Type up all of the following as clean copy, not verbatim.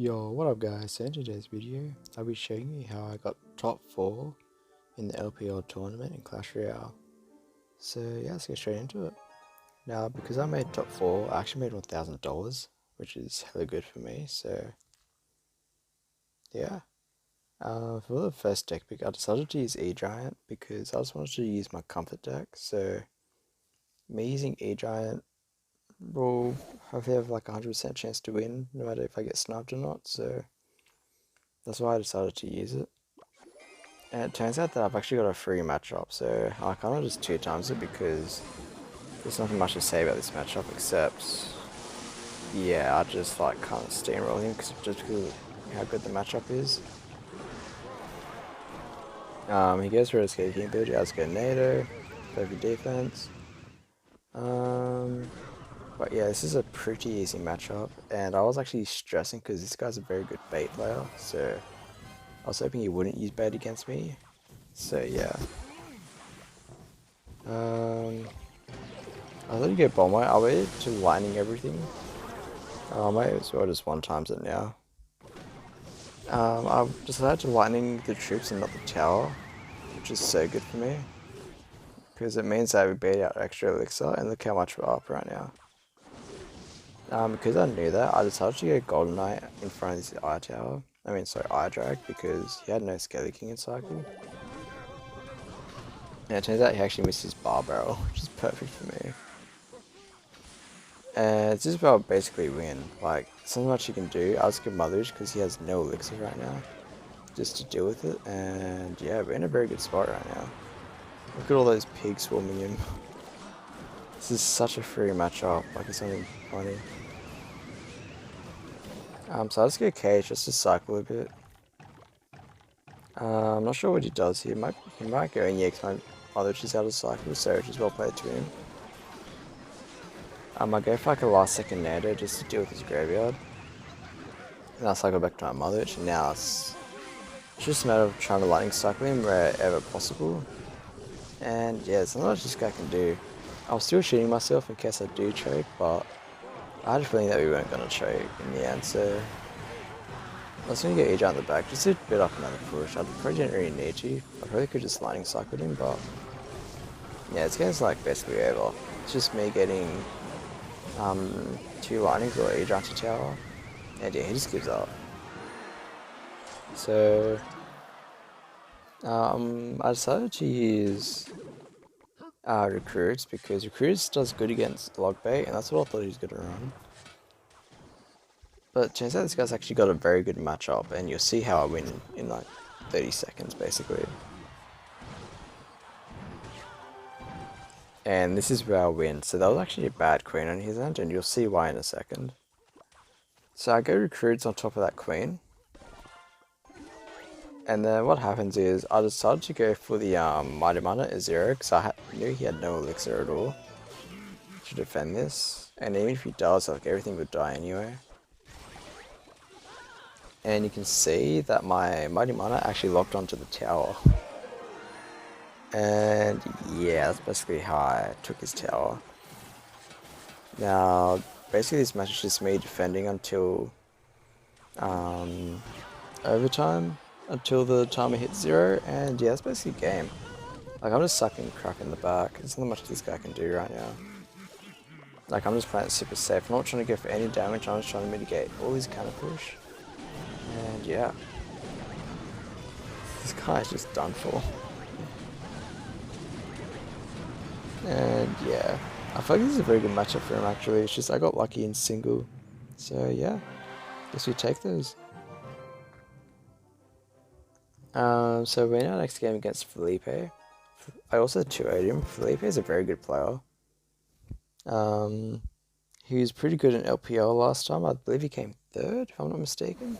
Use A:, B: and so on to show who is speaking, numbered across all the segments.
A: Yo, what up guys? So in today's video, I'll be showing you how I got top 4 in the LPL tournament in Clash Royale. So yeah, let's get straight into it. Now, because I made top 4, I actually made $1,000, which is hella good for me, so yeah. For the first deck pick, I decided to use E-Giant because I just wanted to use my comfort deck, so me using E-Giant will hopefully have like a 100% chance to win, no matter if I get sniped or not, so that's why I decided to use it. And it turns out that I've actually got a free matchup, so I kind of just 2 times it because there's nothing much to say about this matchup except, yeah, I just like kind of steamroll him just because of how good the matchup is. He goes for his king ability, I just go NATO, perfect defense. But yeah, this is a pretty easy matchup, and I was actually stressing because this guy's a very good bait player, so I was hoping he wouldn't use bait against me. So yeah. I thought you get bomb weight. I waited to lightning everything. I might as well just 1 times it now. I decided to lightning the troops and not the tower, which is so good for me. Because it means that we beat out extra elixir, and look how much we're up right now. Because I knew that, I decided to go Golden Knight in front of this Eye Tower. Eye Drag, because he had no Skelly King in cycle. And it turns out he actually missed his bar barrel, which is perfect for me. And it's just about basically win. Like, there's not much you can do. I'll just give Mothers because he has no elixir right now. Just to deal with it. And yeah, we're in a very good spot right now. Look at all those pigs swarming him. This is such a free matchup. Like, it's not even funny. So I'll just get Cage just to cycle a bit. I'm not sure what he does here. He might go in, yeah, because my Mother is out of cycle, so which is well played to him. I go for like a last second nado just to deal with his graveyard. And I'll cycle back to my Mother, and now it's just a matter of trying to lightning cycle him wherever possible. And yeah, there's not much this guy can do. I was still shooting myself in case I do choke, but I had a feeling that we weren't going to choke in the end, so I was going to get Ej out in the back just to build up another push. I probably didn't really need to. I probably could just lightning cycle him, but yeah, this game's like basically over. It's just me getting 2 lightnings or Ej to tower, and yeah, he just gives up. So I decided to use Recruits because Recruits does good against log bait, and that's what I thought he was going to run. But turns out this guy's actually got a very good matchup, and you'll see how I win in like 30 seconds basically. And this is where I win. So that was actually a bad queen on his end, and you'll see why in a second. So I go Recruits on top of that queen. And then what happens is, I decided to go for the Mighty Mana at 0, because I knew he had no elixir at all to defend this. And even if he does, like, everything would die anyway. And you can see that my Mighty Mana actually locked onto the tower. And yeah, that's basically how I took his tower. Now, basically this match is just me defending until overtime, until the timer hits 0, and yeah, that's basically game. Like, I'm just sucking crap in the back. There's not much this guy can do right now. Like, I'm just playing it super safe. I'm not trying to go for any damage, I'm just trying to mitigate all his counter push. And yeah. This guy is just done for. And yeah. I feel like this is a very good matchup for him actually. It's just I got lucky in single. So yeah. Guess we take those. So we're in our next game against Felipe. I also 2-0'd him. Felipe is a very good player. He was pretty good in LPL last time. I believe he came 3rd, if I'm not mistaken.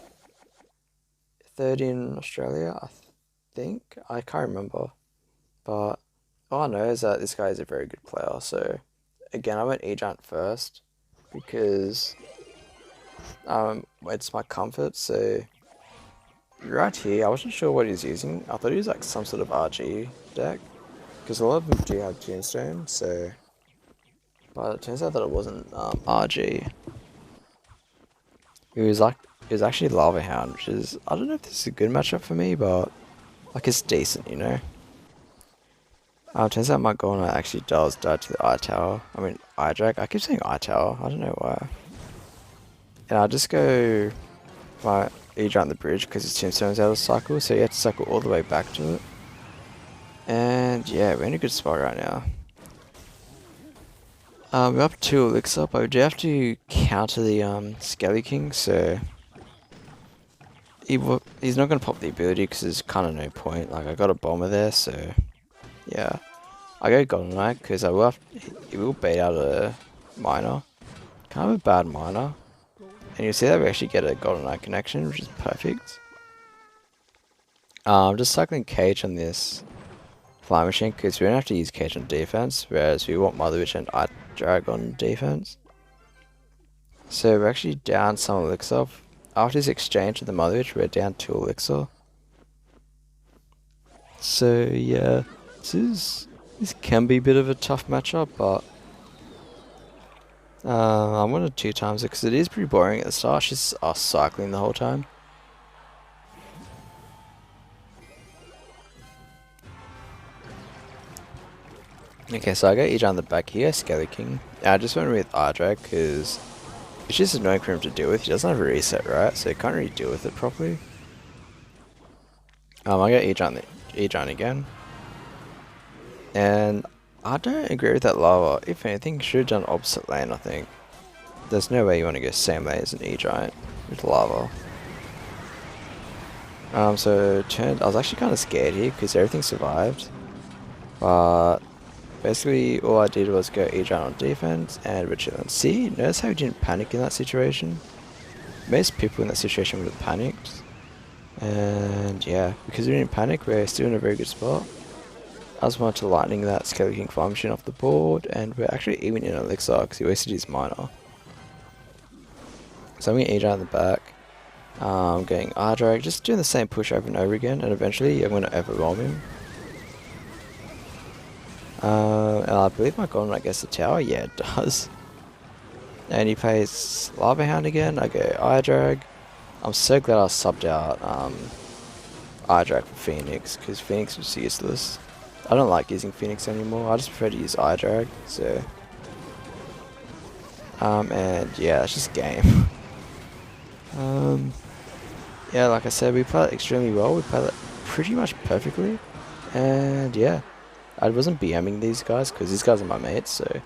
A: 3rd in Australia, I think. I can't remember. But all I know is that this guy is a very good player. So again, I went E-Giant first because it's my comfort. So right here, I wasn't sure what he's using. I thought he was like some sort of RG deck, because a lot of them do have Tombstone, so... But it turns out that it wasn't RG. It was like is actually Lava Hound, which is, I don't know if this is a good matchup for me, but like it's decent, you know? Turns out my Golem Knight actually does die to the Eye Tower. I mean, Eye Drag. I keep saying Eye Tower. I don't know why. And I'll just go my Eidra on the bridge because his Tombstone's out of cycle, so you have to cycle all the way back to it. And yeah, we're in a good spot right now. We're up 2 Elixir, but we do have to counter the Skelly King, so he's not going to pop the ability because there's kind of no point. Like, I got a Bomber there, so yeah. I go Golden Knight because he will bait out a Miner. Kind of a bad Miner. And you'll see that we actually get a Golden Knight connection, which is perfect. I'm just cycling Cage on this Fly Machine because we don't have to use Cage on defense, whereas we want Mother Witch and Eye Drag on defense. So we're actually down some Elixir. After this exchange with the Mother Witch, we're down 2 Elixir. So yeah, this can be a bit of a tough matchup, but I'm gonna 2 times it because it is pretty boring at the start. It's just us cycling the whole time. Okay, so I got Eidra on the back here, Skelly King. I just went with Ardrag because it's just annoying for him to deal with. He doesn't have a reset, right? So he can't really deal with it properly. I got Eidra again. And I don't agree with that lava. If anything, should have done opposite lane, I think. There's no way you want to go same lane as an E-Giant with lava. So I was actually kind of scared here because everything survived. But basically all I did was go E-Giant on defense and Vigilant. See, notice how we didn't panic in that situation? Most people in that situation would have panicked. And yeah, because we didn't panic, we're still in a very good spot. I just wanted to lightning that Skelly King Fire Machine off the board, and we're actually even in Elixir because he wasted his Miner. So I'm getting Eidra in the back. I'm getting R-Drag, just doing the same push over and over again, and eventually I'm going to overwhelm him. And I believe my Golden Knight gets the tower. Yeah, it does. And he plays Lava Hound again. I go R-Drag. I'm so glad I subbed out R-Drag for Phoenix, because Phoenix was useless. I don't like using Phoenix anymore. I just prefer to use R-Drag. So, and yeah, that's just game. Yeah, like I said, we played it extremely well. We played it pretty much perfectly. And yeah, I wasn't BMing these guys because these guys are my mates, so.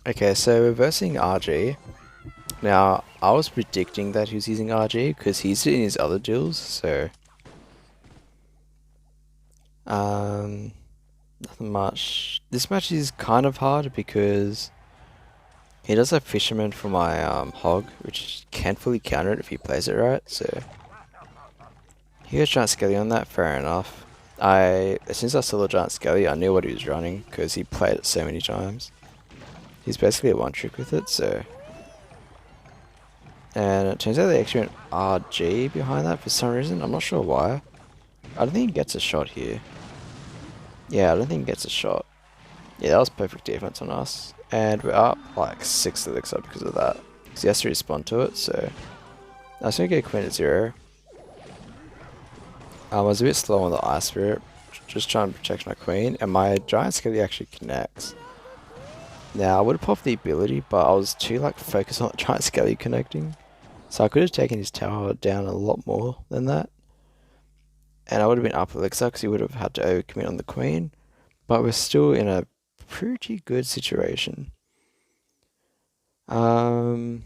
A: Okay, so we're versing RG. Now, I was predicting that he was using RG because he's in his other duels, so. Nothing much. This match is kind of hard because he does have Fisherman for my Hog, which can fully counter it if he plays it right, so. He goes Giant Skelly on that, fair enough. As soon as I saw the Giant Skelly, I knew what he was running because he played it so many times. He's basically a one trick with it, so. And it turns out they actually went RG behind that for some reason. I'm not sure why. I don't think he gets a shot here. Yeah, I don't think he gets a shot. Yeah, that was perfect defense on us. And we're up like 6 Elixir because of that. Because he has to respond to it, so. I was going to get Queen at 0. I was a bit slow on the Ice Spirit, just trying to protect my Queen, and my Giant Skelly actually connects. Now, I would have popped the ability, but I was too like focused on the Giant Skelly connecting. So I could have taken his tower down a lot more than that. And I would have been up Elixir because he would have had to overcommit on the Queen. But we're still in a pretty good situation. So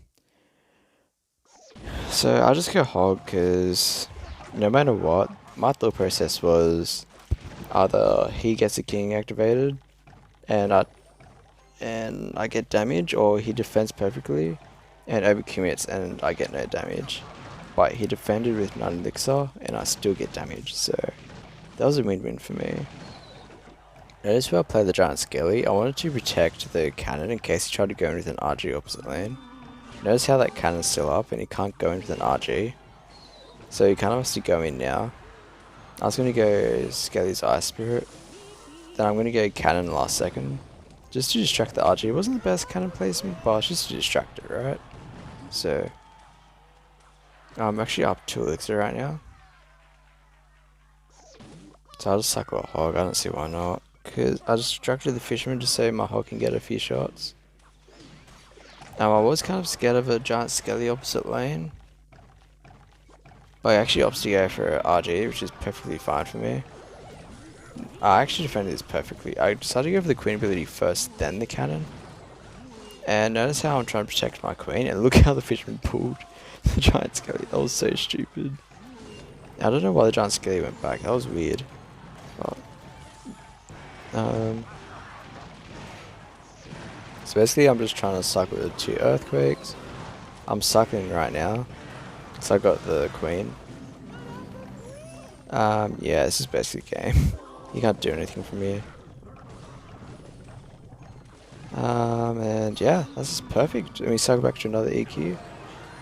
A: I just go Hog because no matter what, my thought process was either he gets a King activated and I get damage, or he defends perfectly and overcommits and I get no damage. But he defended with 9 Elixir and I still get damage, so that was a win-win for me. Notice where I play the Giant Skelly, I wanted to protect the cannon in case he tried to go in with an RG opposite lane. Notice how that cannon's still up and he can't go in with an RG. So he kind of has to go in now. I was going to go Skelly's Ice Spirit. Then I'm going to go cannon last second. Just to distract the RG. It wasn't the best cannon placement, but it's just to distract it, right? So, I'm actually up 2 elixir right now. So I'll just cycle a hog, I don't see why not. Because I just distracted the fisherman just so my hog can get a few shots. Now I was kind of scared of a giant skelly opposite lane. But I actually opted to go for RG, which is perfectly fine for me. I actually defended this perfectly. I decided to go for the queen ability first, then the cannon. And notice how I'm trying to protect my queen, and look how the fisherman pulled the giant skelly. That was so stupid. I don't know why the giant skelly went back, that was weird. But, so basically I'm just trying to cycle the 2 earthquakes. I'm cycling right now. So I got the queen. Yeah, this is basically a game. You can't do anything from here. And yeah, this is perfect. And we cycle back to another EQ.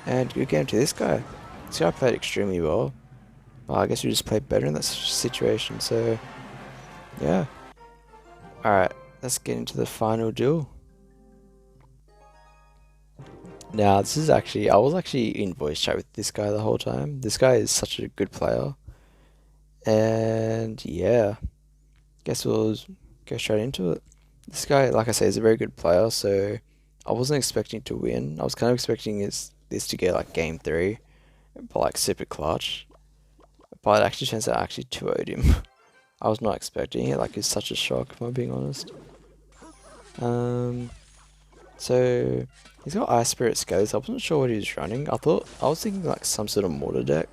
A: And good game to this guy. This guy played extremely well. But I guess we just played better in that situation, so yeah. Alright, let's get into the final duel. Now, this is actually, I was actually in voice chat with this guy the whole time. This guy is such a good player. And yeah, guess we'll go straight into it. This guy, like I say, is a very good player, so I wasn't expecting to win. I was kind of expecting this to get like game 3, but like super clutch. But it actually turns out I actually 2-0'd him. I was not expecting it, like it's such a shock if I'm being honest. So he's got Ice Spirit Skellies. I wasn't sure what he was running. I was thinking like some sort of mortar deck.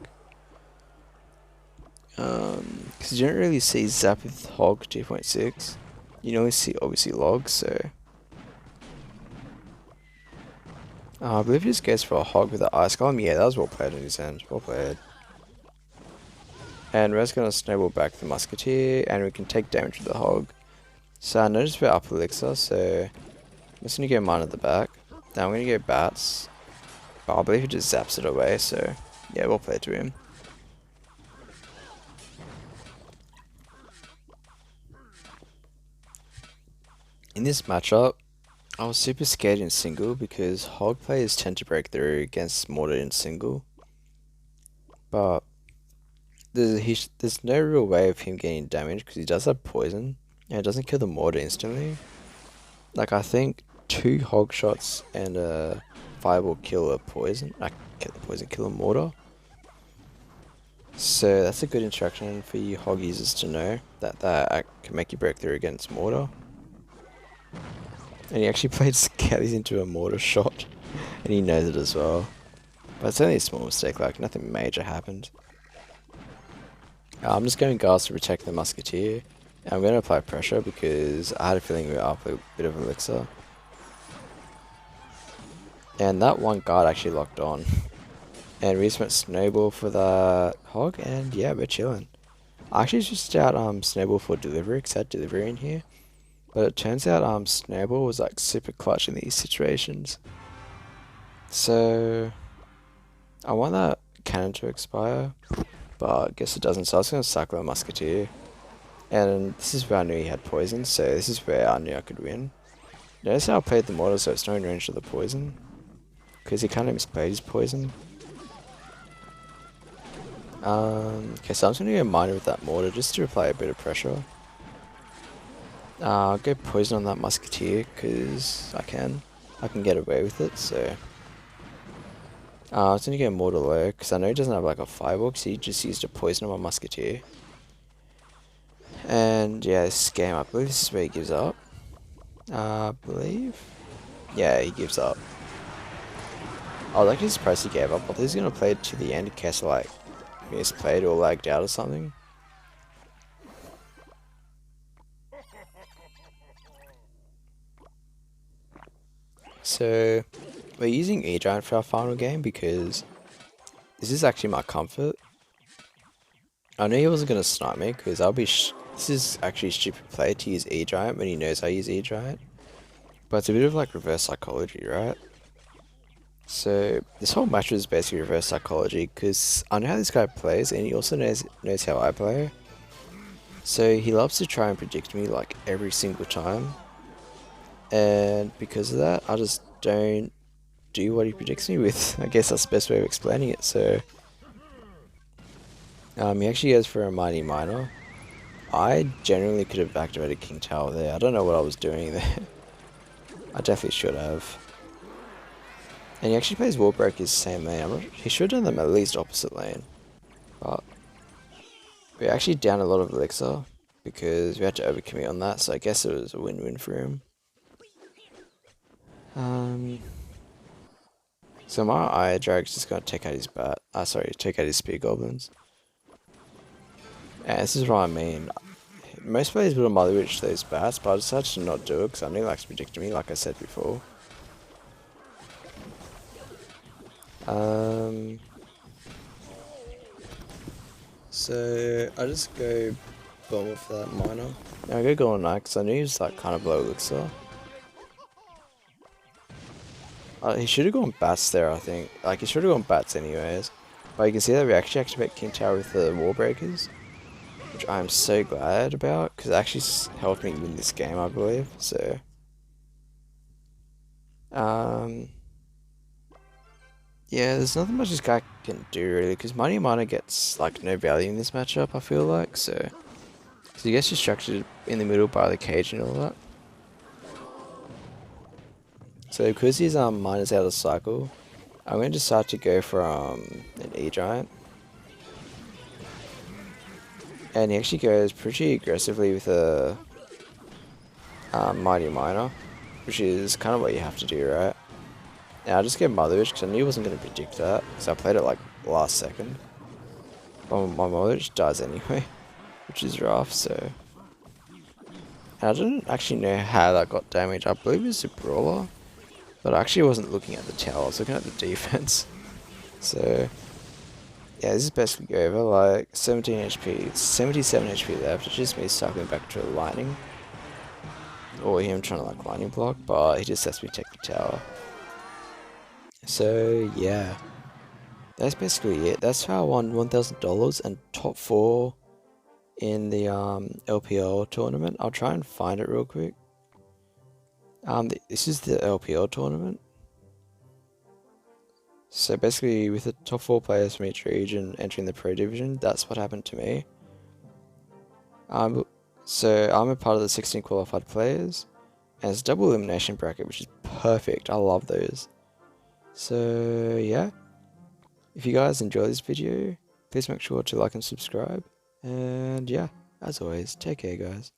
A: Because you don't really see Zap with Hog 2.6. You only see obviously Logs, so I believe he just goes for a Hog with the Ice Golem. Yeah, that was well played on his end. Well played. And we're just going to snowball back the Musketeer, and we can take damage with the Hog. So I noticed we're up Elixir, so I'm just going to go mine at the back. Now I'm going to go Bats. But I believe he just zaps it away, so yeah, well played to him. In this matchup, I was super scared in single because Hog players tend to break through against Mortar in single. But there's no real way of him getting damage because he does have poison and it doesn't kill the Mortar instantly. Like I think 2 Hog shots and a Fireball kill a poison. Kill a Mortar. So that's a good instruction for you Hog users to know that can make you break through against Mortar. And he actually played Skellies into a mortar shot. And he knows it as well. But it's only a small mistake, like nothing major happened. I'm just going Guards to protect the Musketeer. And I'm going to apply pressure because I had a feeling we were up a bit of Elixir. And that one guard actually locked on. And we just went Snowball for that Hog, and yeah, we're chilling. I actually just out Snowball for delivery, because I had delivery in here. But it turns out Snowball was like super clutch in these situations. So I want that cannon to expire, but I guess it doesn't, so I was going to cycle a Musketeer. And this is where I knew he had poison, so this is where I knew I could win. Notice how I played the mortar so it's not in range of the poison, because he kind of misplayed his poison. Okay, so I'm just going to go miner with that mortar just to apply a bit of pressure. I'll go poison on that Musketeer because I can get away with it, so I was going to go mortar low because I know he doesn't have like a fireball because he just used a poison on my Musketeer. And yeah, this game, I believe this is where he gives up. I believe, yeah, he gives up. I was actually surprised he gave up. I thought he was going to play it to the end in case of like misplayed or lagged out or something. So we're using E-Giant for our final game because this is actually my comfort. I knew he wasn't going to snipe me because this is actually a stupid play to use E-Giant when he knows I use E-Giant. But it's a bit of like reverse psychology, right? So this whole match is basically reverse psychology because I know how this guy plays and he also knows how I play. So he loves to try and predict me like every single time, and because of that, I just don't do what he predicts me with. I guess that's the best way of explaining it. So, he actually goes for a mighty miner. I generally could have activated King Tower there. I don't know what I was doing there. I definitely should have. And he actually plays Wall Breakers same lane. He should have done them at least opposite lane. But we're actually down a lot of elixir because we had to overcommit on that, so I guess it was a win-win for him. So my Eye Drag's just gonna take out his take out his Spear Goblins. And this is what I mean. Most players would have Mother Witch those bats, but I decided to not do it because I knew he likes predicting me, like I said before. So I just go bomb with that miner. Now I go Golden Knight because I knew he was like kind of low elixir. He should have gone bats there, I think. Like, he should have gone bats anyways. But you can see that we actually activate King Tower with the Wall Breakers, which I'm so glad about, because it actually helped me win this game, I believe. So, yeah, there's nothing much this guy can do, really, because Mighty Miner gets, like, no value in this matchup, I feel like, so he gets distracted in the middle by the cage and all that. So, because his miner's out of cycle, I'm going to decide to go for an E-Giant. And he actually goes pretty aggressively with a Mighty Miner, which is kind of what you have to do, right? Now I just get Mother Witch because I knew he wasn't going to predict that, because I played it like last second. But my Mother Witch dies anyway, which is rough, so... And I didn't actually know how that got damaged. I believe it was a Brawler, but I actually wasn't looking at the tower, I was looking at the defense. So... yeah, this is basically over, like 17 HP, 77 HP left. It's just me cycling back to lightning. Or him trying to like lightning block, but he just lets me take the tower. So yeah, that's basically it. That's how I won $1,000 and top 4 in the LPL tournament. I'll try and find it real quick. This is the LPL tournament. So basically, with the top 4 players from each region entering the Pro Division, that's what happened to me. So I'm a part of the 16 qualified players, and it's a double elimination bracket, which is perfect. I love those. So yeah, if you guys enjoy this video, please make sure to like and subscribe. And yeah, as always, take care, guys.